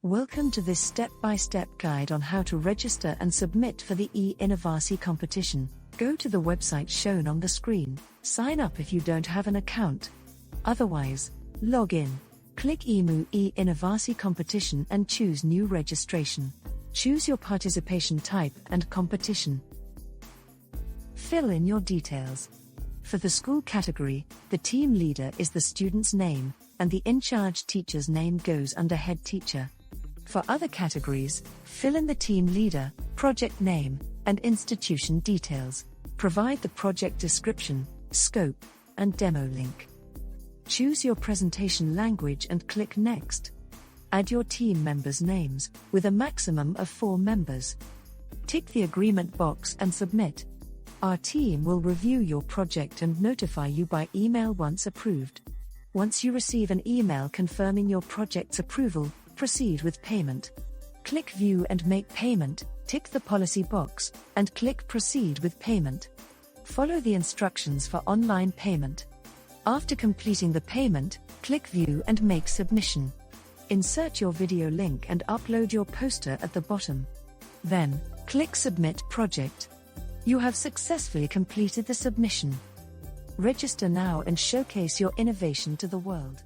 Welcome to this step-by-step guide on how to register and submit for the e-Inovasi competition. Go to the website shown on the screen, sign up if you don't have an account. Otherwise, log in. Click e-Inovasi competition and choose new registration. Choose your participation type and competition. Fill in your details. For the school category, the team leader is the student's name, and the in-charge teacher's name goes under head teacher. For other categories, fill in the team leader, project name, and institution details. Provide the project description, scope, and demo link. Choose your presentation language and click Next. Add your team members' names, with a maximum of 4 members. Tick the agreement box and submit. Our team will review your project and notify you by email once approved. Once you receive an email confirming your project's approval, proceed with payment. Click View and Make Payment, tick the policy box, and click Proceed with Payment. Follow the instructions for online payment. After completing the payment, click View and Make Submission. Insert your video link and upload your poster at the bottom. Then, click Submit Project. You have successfully completed the submission. Register now and showcase your innovation to the world.